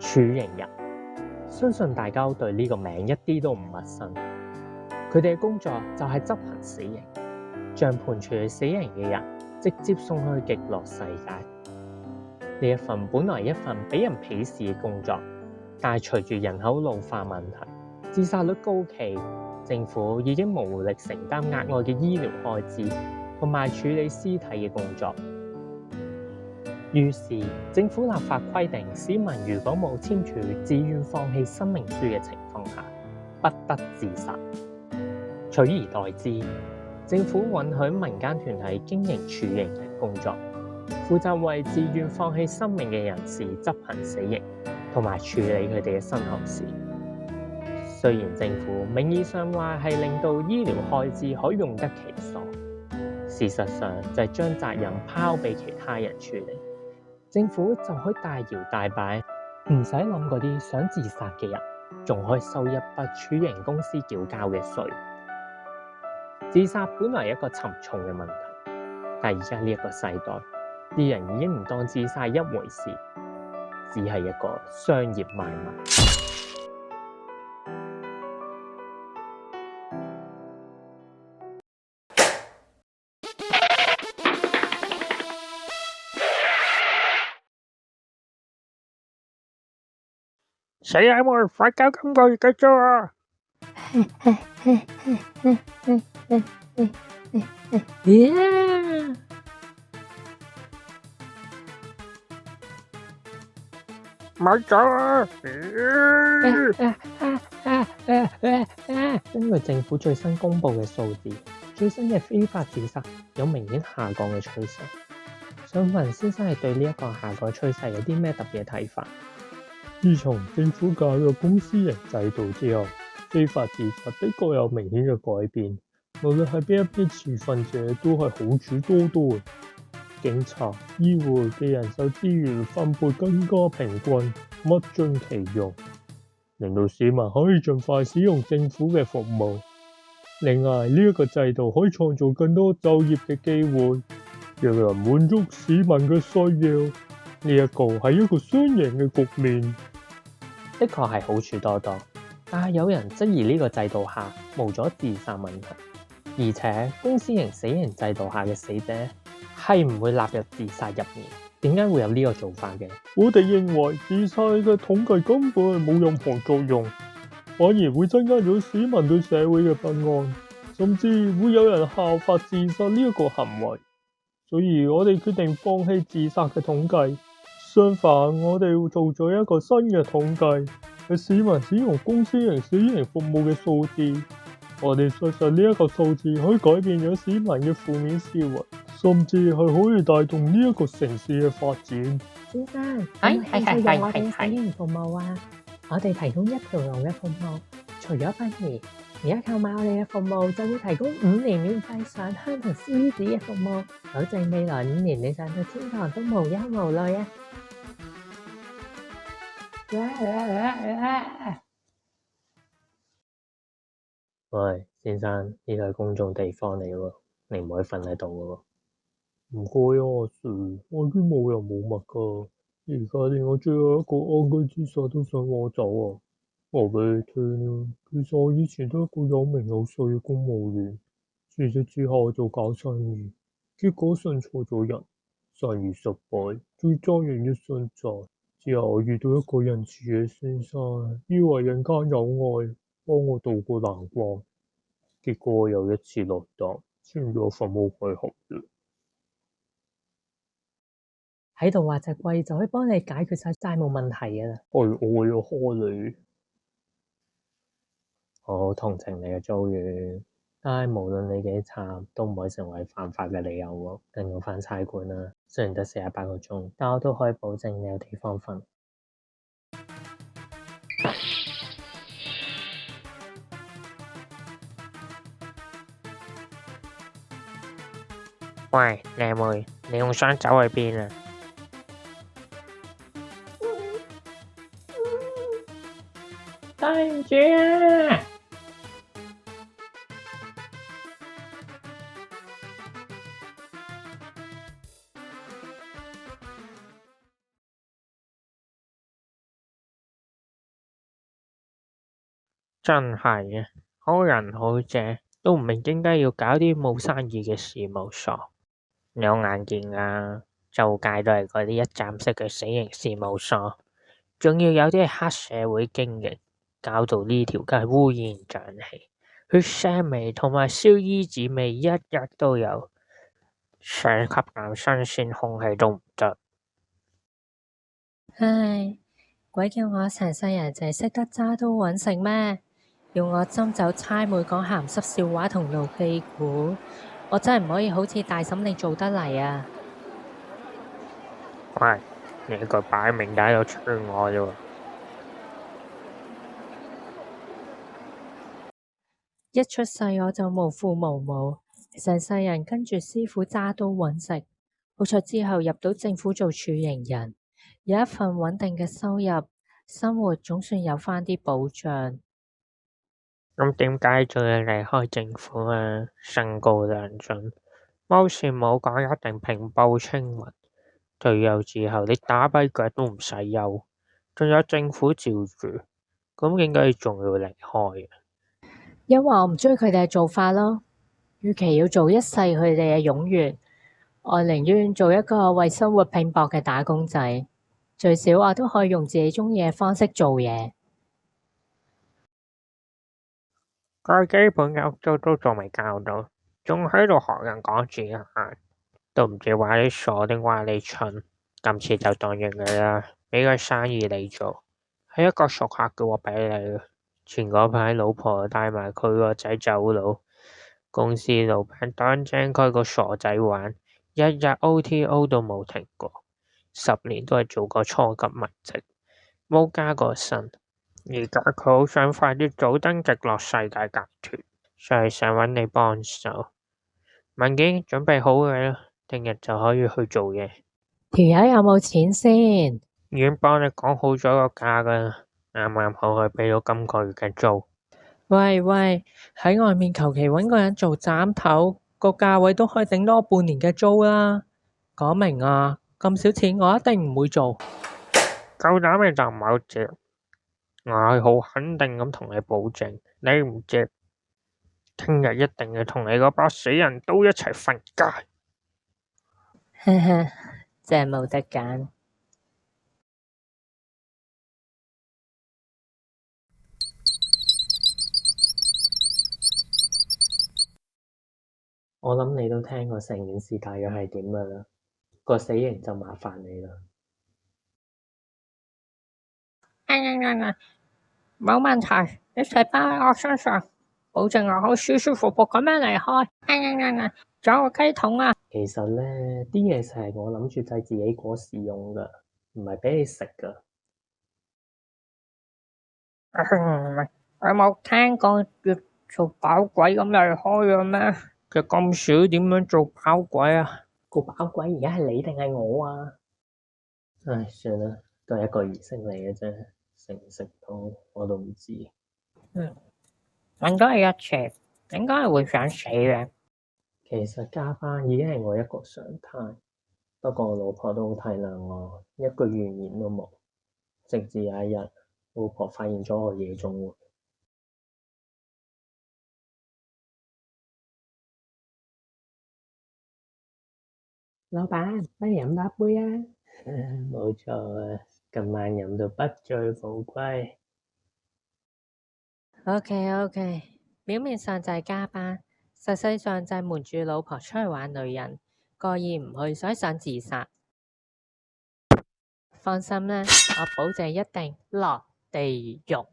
處刑人，相信大家對呢個名一啲都唔陌生。佢哋嘅工作就係執行死刑，將判處死刑嘅人直接送去極樂世界。呢一份本來係一份俾人鄙視嘅工作，但係隨住人口老化問題、自殺率高企，政府已經無力承擔額外嘅醫療開支同埋處理屍體嘅工作。於是政府立法規定，市民如果冇簽署自願放棄生命書嘅情況下，不得自殺。取而代之，政府允許民間團體經營處刑人工作，負責為自願放棄生命嘅人士執行死刑同埋處理佢哋嘅身後事。雖然政府名義上話係令到醫療開支可以用得其所，事實上就係將責任拋俾其他人處理。政府就可以大搖大擺，唔使諗嗰啲想自殺嘅人，仲可以收一筆處刑公司繳交嘅稅。自殺本來係一個沉重嘅問題，但係而家呢一個世代，啲人已經唔當自殺一回事，只係一個商業買賣。死仔們，快交今個月嘅租啊！咪走啊！根據政府最新公布嘅數字，最新嘅非法自殺有明顯下降嘅趨勢。想問先生係對呢一個下降趨勢有啲咩特別嘅睇法？自從政府介入公私營制度之後，非法自殺的確有明顯嘅改變。無論係邊一啲持份者，都係好處多多。警察、醫護嘅人手資源分配更加平均，物盡其用，令到市民可以盡快使用政府嘅服務。另外，呢一個制度可以創造更多就業嘅機會，讓人滿足市民嘅需要。呢一個係一個雙贏嘅局面。的確係好處多多，但係有人質疑呢個制度下冇咗自殺問題，而且公私營死刑制度下嘅死者係唔會納入自殺入面。點解會有呢個做法嘅？我哋認為自殺嘅統計根本係冇任何作用，反而會增加咗市民對社會嘅不安，甚至會有人效法自殺呢一個行為。所以我哋決定放棄自殺嘅統計。相反，我哋會做咗一個新嘅統計，係市民使用公私營死刑服務嘅數字。我哋相信呢一個數字可以改變咗市民嘅負面思維，甚至係可以帶動呢一個城市嘅發展。先生，係用我哋嘅死刑服務啊！我哋提供一條龍嘅服務，除咗殯儀，而家購買我哋嘅服務就會提供5年免費上香同獅子嘅服務，保證未來5年你上到天堂都無憂無慮啊！喂，先生，呢個係公眾地方嚟喎，你唔可以瞓喺度嘅喎。唔該啊，阿 Sir，我啲冇人冇物㗎，而家連我最後一個安居之所都想我走啊！我俾你聽啊，其實我以前都係一個有名有勢嘅公務員，辭職之後就搞生意，結果信錯咗人，生意失敗，最憎人一身債。之後我遇到一個仁慈嘅先生，以為人間有愛，幫我渡過難關。結果又一次落答，簽咗份無愧合約。喺度話隻貴就可以幫你解決晒債務問題㗎啦。係我要開你。我好同情你嘅遭遇，但係無論你幾慘，都唔可以成為犯法嘅理由喎。跟我返差館啦，雖然得48個鐘，但我都可以保證你有地方瞓。喂，靚妹，你仲想走去邊啊？對唔住啊！真係啊，好人好姐都唔明點解要搞啲冇生意嘅事務所。有眼見啊，周街都係嗰啲一站式嘅死刑事務所，仲要有啲係黑社會經營，搞到呢條街烏煙瘴氣，血腥味同埋燒衣紙味一日都有，想吸啖新鮮空氣都唔得。唉，鬼叫我成世人淨係識得揸刀搵食咩？要我斟酒猜枚講鹹濕笑話同露屁股，我真係唔可以好似大嬸你做得嚟啊！喂，你個擺明喺度串我啫喎！一出世我就無父無母，成世人跟住師傅揸刀搵食，好彩之後入到政府做處刑人，有一份穩定嘅收入，生活總算有返啲保障。咁點解仲要離開政府啊？身高兩準，冇事冇講一定平步青雲。退休之後你打跛腳都唔使憂，仲有政府照住，咁點解仲要離開啊？因為我唔中意佢哋嘅做法咯，與其要做一世佢哋嘅冗員，我寧願做一個為生活拼搏嘅打工仔，最少我都可以用自己中意嘅方式做嘢。佢基本嘅屋租都仲未交到，仲喺度學人講字眼，都唔知話你傻定話你蠢。今次就當應佢啦，俾個生意你做，係一個熟客叫我俾你。前嗰排老婆帶埋佢個仔走佬，公司老闆當正佢個傻仔玩，日日 OTO 都冇停過，10年都係做個初級文職，冇加過薪。而家佢好想快啲早登直落世界解脫，所以想揾你幫手。文件準備好嘅啦，聽日就可以去做嘢。條友有冇錢先？已經幫你講好咗個價噶啦，啱啱好去俾咗今個月嘅租。喂，喺外面求其揾個人做斬頭，個價位都可以頂多半年嘅租啦。講明啊，咁少錢我一定唔會做。夠膽你就唔好接，我係好肯定咁同你保證，你唔接，聽日一定要同你嗰把死人刀一齊瞓街。呵呵，真係冇得揀。我諗你都聽過成件事大約係點噶啦，個死刑就麻煩你啦。冇問題，一切包喺我身上，保證我好舒舒服服咁樣離開。仲有個雞桶啊！其實咧，啲嘢食係我諗住製自己果時用噶，唔係俾你食噶。我冇聽過要做飽鬼咁離開嘅咩？佢咁少點樣做飽鬼啊？個飽鬼而家係你定係我啊？唉，算啦，都係一個儀式嚟嘅啫，食唔食到我都唔知。問多你一次，應該係會想死嘅。其實加班已經係我一個常態，不過我老婆都好體諒我，一句怨言都冇。直至有一日，老婆發現咗我夜總會。老闆，不如飲多杯啊！冇錯啊，今晚飲到不醉無歸。OK，表面上就係加班，實際上就係瞞住老婆出去玩女人，過意唔去，所以想自殺。放心啦，我保證一定落地獄。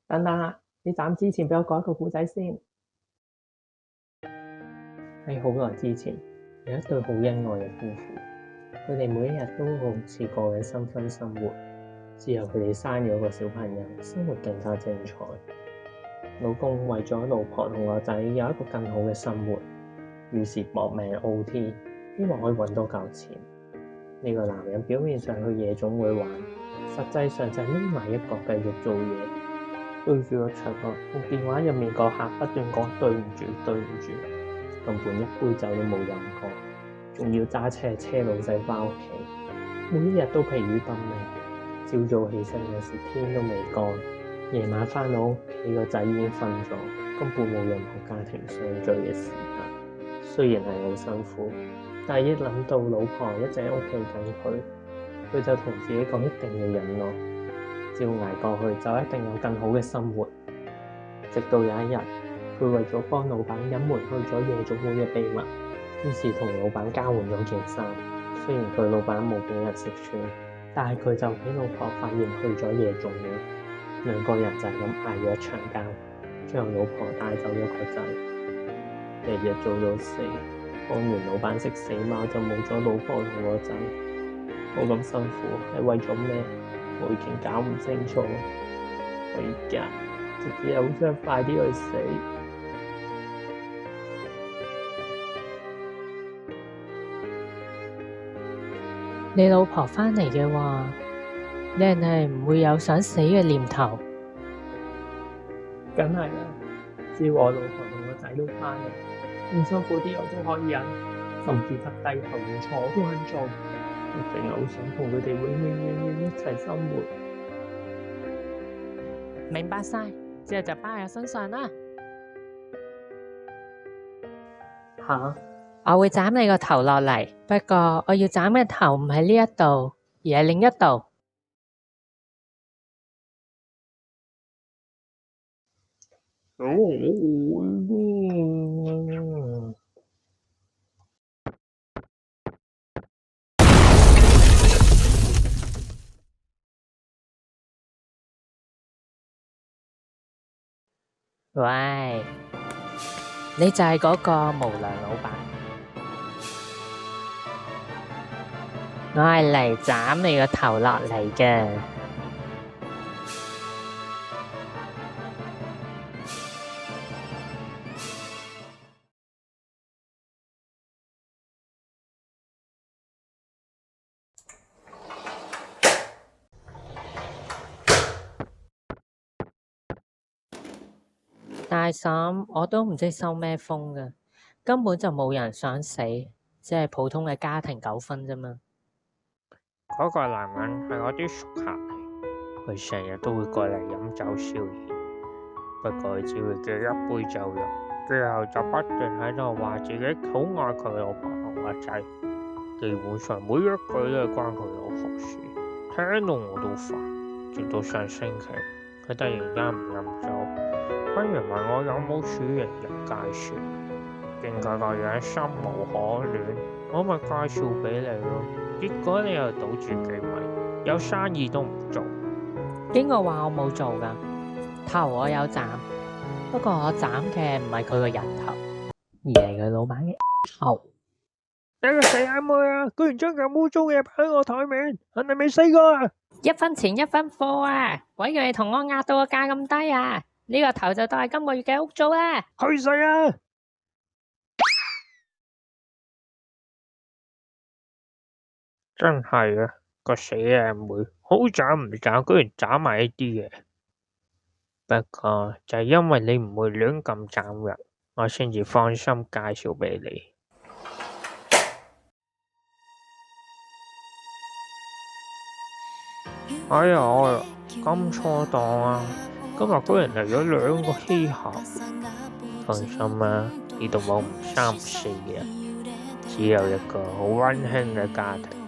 等等啦，你斬之前俾我講一個故仔先。喺好耐之前，有一對好恩愛嘅夫婦，佢哋每一日都好似過緊新婚生活。之後佢哋生咗個小朋友，生活更加精彩。老公為咗老婆同個仔有一個更好嘅生活，於是搏命 OT，希望可以搵多嚿錢。呢個男人表面上去夜總會玩，實際上就係匿埋一角繼續做嘢，對住個牆角同電話入面個客不斷講對唔住，對唔住，根本一杯酒都冇飲過，仲要揸車車老細返屋企，每一日都疲於奔命。朝早起身嗰時天都未乾，夜晚返到屋企，個仔已經瞓咗，根本冇任何家庭相聚嘅時間。雖然係好辛苦，但係一諗到老婆一直喺屋企等佢就同自己講一定要忍耐，只要捱過去就一定有更好嘅生活。直到有一日，佢為咗幫老闆隱瞞去咗夜總會嘅秘密，於是同老闆交換咗件衫。雖然佢老闆冇俾人識穿，但係佢就俾老婆發現去咗夜總會，兩個人就係咁嗌咗一場交，最後老婆帶走咗個仔，日日做到死，幫完老闆食死貓就冇咗老婆同個仔。我咁辛苦係為咗咩？我已經搞唔清楚，我而家就只係好想快啲去死。你老婆返嚟嘅話，你係唔會有想死嘅念頭？梗係啦，只要我老婆同個仔都返嚟，唔辛苦啲我都可以忍，甚至得低頭唔坐慣做，我淨係好想同佢哋永遠一齊生活。明白晒，之後就包喺身上啦。吓？我會斬你個頭落嚟，不過我要斬嘅頭唔係呢一度，而係另一度。喂，你就係嗰個無良老闆。我係嚟斬你個頭落嚟嘅。大嬸，我都唔知收咩風㗎，根本就冇人想死，只係普通嘅家庭糾紛啫嘛。嗰個男人係我啲熟客嚟，佢成日都會過嚟飲酒消遣，不過佢只會叫一杯就飲，之後就不斷喺度話自己好愛佢老婆同個仔，基本上每一句都係關佢老婆事，聽到我都煩。直到上星期，佢突然間唔飲酒，反而問我有冇處刑人介紹，見佢個樣心無可戀，我咪介紹俾你咯。結果你又賭住幾米，有生意都唔做。邊個話我冇做㗎？頭我有斬，不過我斬嘅唔係佢個人頭，而係佢老闆嘅頭。你個死阿妹啊！居然將咁污糟嘅嘢擺喺我台面，係咪未死過啊？一分錢一分貨啊！鬼叫你同我壓到個價咁低啊！呢個頭就當係今個月嘅屋租啦。去死啊！真係啊，個死阿妹，好斬唔斬，居然斬埋呢啲嘢。不過就係因為你唔會亂咁斬人，我先至放心介紹俾你。哎呀，咁錯檔啊！今日居然嚟咗2個稀客。放心啦，呢度冇唔三唔四嘅，只有一個好溫馨嘅家庭。